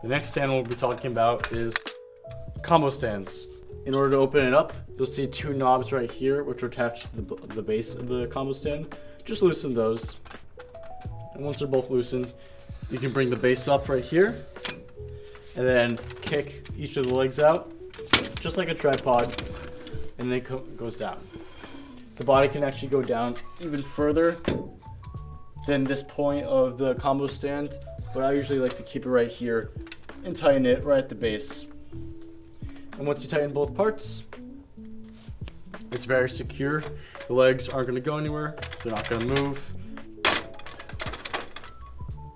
The next stand we'll be talking about is combo stands. In order to open it up, you'll see two knobs right here, which are attached to the base of the combo stand. Just loosen those. And once they're both loosened, you can bring the base up right here and then kick each of the legs out, just like a tripod, and then it goes down. The body can actually go down even further than this point of the combo stand, but I usually like to keep it right here and tighten it right at the base. And once you tighten both parts, it's very secure. The legs aren't going to go anywhere. They're not going to move.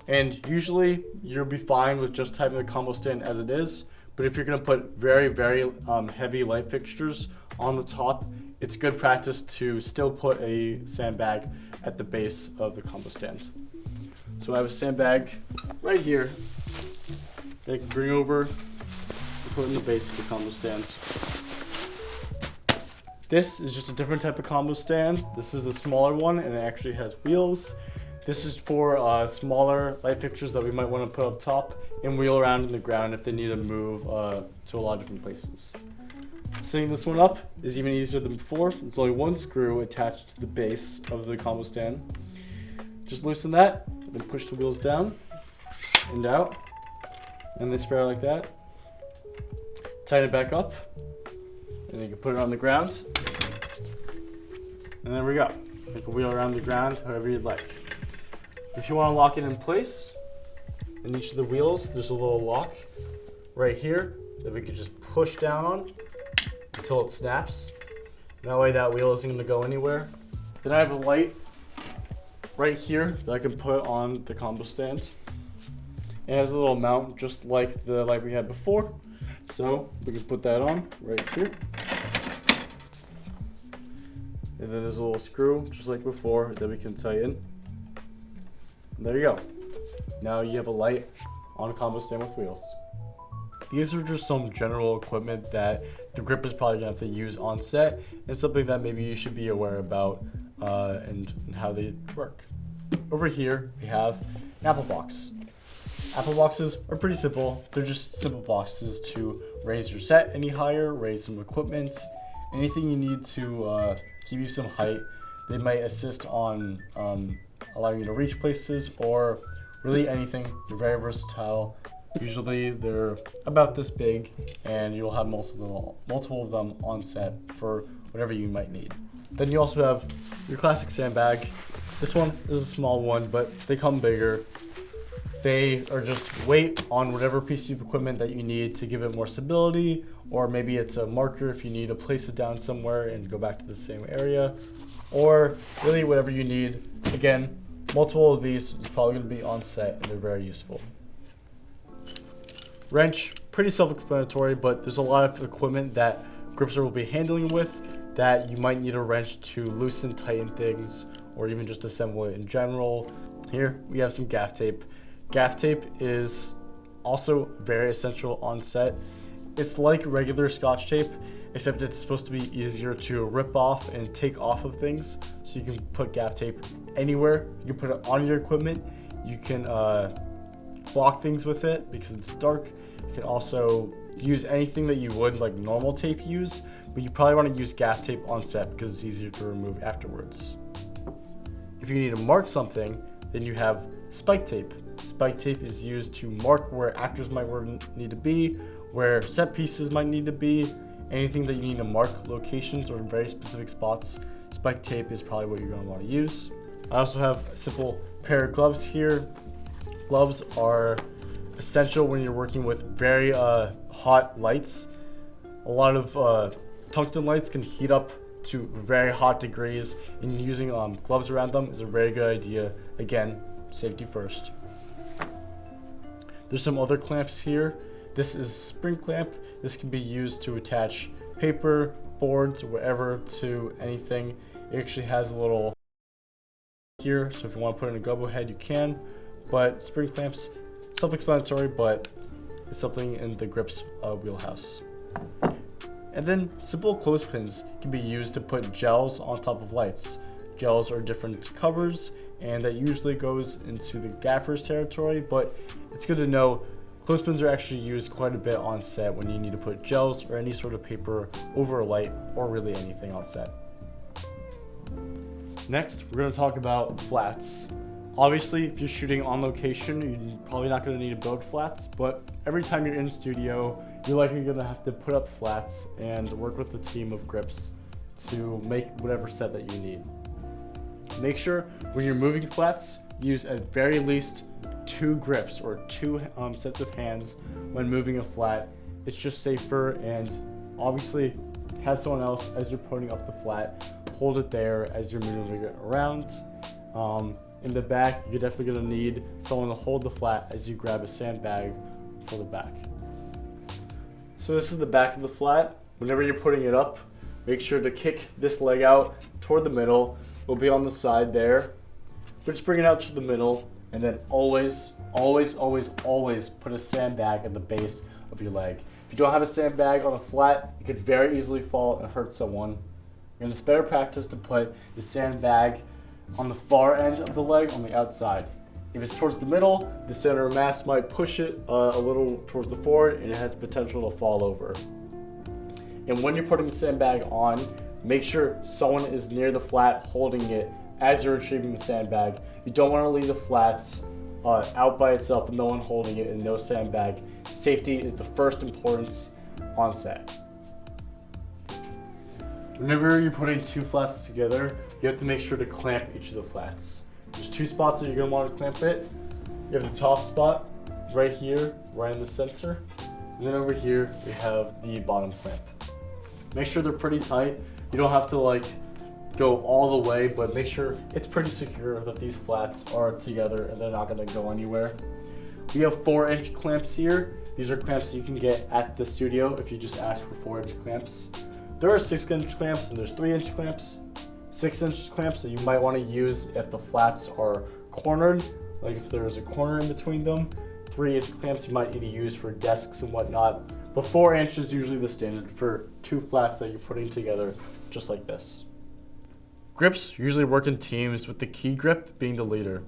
And usually you'll be fine with just having the combo stand as it is. But if you're going to put very, very heavy light fixtures on the top, it's good practice to still put a sandbag at the base of the combo stand. So I have a sandbag right here that I can bring over and put in the base of the combo stand. This is just a different type of combo stand. This is a smaller one and it actually has wheels. This is for smaller light fixtures that we might want to put up top and wheel around in the ground if they need to move to a lot of different places. Setting this one up is even easier than before. There's only one screw attached to the base of the combo stand. Just loosen that, and then push the wheels down and out, and they spare like that. Tighten it back up, and then you can put it on the ground. And there we go. You can wheel around the ground however you'd like. If you want to lock it in place, in each of the wheels, there's a little lock right here that we can just push down on until it snaps. That way that wheel isn't going to go anywhere. Then I have a light right here that I can put on the combo stand. It has a little mount just like the light we had before. So we can put that on right here. And then there's a little screw just like before that we can tighten. And there you go. Now you have a light on a combo stand with wheels. These are just some general equipment that the grip is probably going to have to use on set, and something that maybe you should be aware about and how they work. Over here we have an apple box. Apple boxes are pretty simple. They're just simple boxes to raise your set any higher, raise some equipment, anything you need to give you some height. They might assist on allowing you to reach places or really anything. They're very versatile. Usually they're about this big and you'll have multiple of them on set for whatever you might need. Then you also have your classic sandbag. This one is a small one, but they come bigger. They are just weight on whatever piece of equipment that you need to give it more stability, or maybe it's a marker if you need to place it down somewhere and go back to the same area, or really whatever you need. Again, multiple of these is probably going to be on set and they're very useful. Wrench, pretty self-explanatory, but there's a lot of equipment that gripster will be handling with that you might need a wrench to loosen, tighten things, or even just assemble it in general. Here we have some gaff tape. Gaff tape is also very essential on set. It's like regular Scotch tape, except it's supposed to be easier to rip off and take off of things. So you can put gaff tape anywhere. You can put it on your equipment. You can block things with it because it's dark. You can also use anything that you would like normal tape use, but you probably want to use gaff tape on set because it's easier to remove afterwards. If you need to mark something, then you have spike tape. Spike tape is used to mark where actors might need to be, where set pieces might need to be, anything that you need to mark locations or very specific spots. Spike tape is probably what you're going to want to use. I also have a simple pair of gloves here. Gloves are essential when you're working with very hot lights. A lot of tungsten lights can heat up to very hot degrees, and using gloves around them is a very good idea. Again, safety first. There's some other clamps here. This is a spring clamp. This can be used to attach paper, boards, or whatever to anything. It actually has a little here, so if you want to put in a gobbo head, you can. But spring clamps, self-explanatory, but it's something in the grip's wheelhouse. And then simple clothespins can be used to put gels on top of lights. Gels are different covers, and that usually goes into the gaffer's territory, but it's good to know Clothespins are actually used quite a bit on set when you need to put gels or any sort of paper over a light or really anything on set. Next, we're going to talk about flats. Obviously, if you're shooting on location, you're probably not going to need to build flats, but every time you're in studio, you're likely going to have to put up flats and work with a team of grips to make whatever set that you need. Make sure when you're moving flats, use at very least 2 grips or 2 sets of hands when moving a flat. It's just safer, and obviously have someone else, as you're putting up the flat, hold it there as you're moving it around. In the back, you're definitely going to need someone to hold the flat as you grab a sandbag for the back. So this is the back of the flat. Whenever you're putting it up, make sure to kick this leg out toward the middle. It'll be on the side there. But just bring it out to the middle, and then always put a sandbag at the base of your leg. If you don't have a sandbag on a flat, it could very easily fall and hurt someone. And it's better practice to put the sandbag on the far end of the leg on the outside. If it's towards the middle, the center of mass might push it a little towards the forward, and it has potential to fall over. And when you're putting the sandbag on, make sure someone is near the flat holding it as you're retrieving the sandbag. You don't want to leave the flats out by itself with no one holding it and no sandbag. Safety is the first importance on set. Whenever you're putting 2 flats together, you have to make sure to clamp each of the flats. There's 2 spots that you're going to want to clamp it. You have the top spot right here, right in the center. And then over here, we have the bottom clamp. Make sure they're pretty tight. You don't have to go all the way, but make sure it's pretty secure that these flats are together and they're not going to go anywhere. We have 4-inch clamps here. These are clamps that you can get at the studio if you just ask for 4-inch clamps. There are 6-inch clamps and there's 3-inch clamps. 6-inch clamps that you might want to use if the flats are cornered, like if there's a corner in between them. 3-inch clamps you might need to use for desks and whatnot. But 4-inch is usually the standard for 2 flats that you're putting together, just like this. Grips usually work in teams, with the key grip being the leader.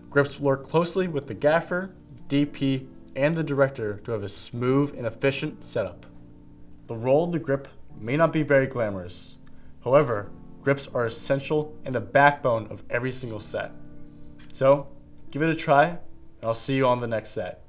Grips work closely with the gaffer, DP, and the director to have a smooth and efficient setup. The role of the grip may not be very glamorous. However, grips are essential and the backbone of every single set. So, give it a try, and I'll see you on the next set.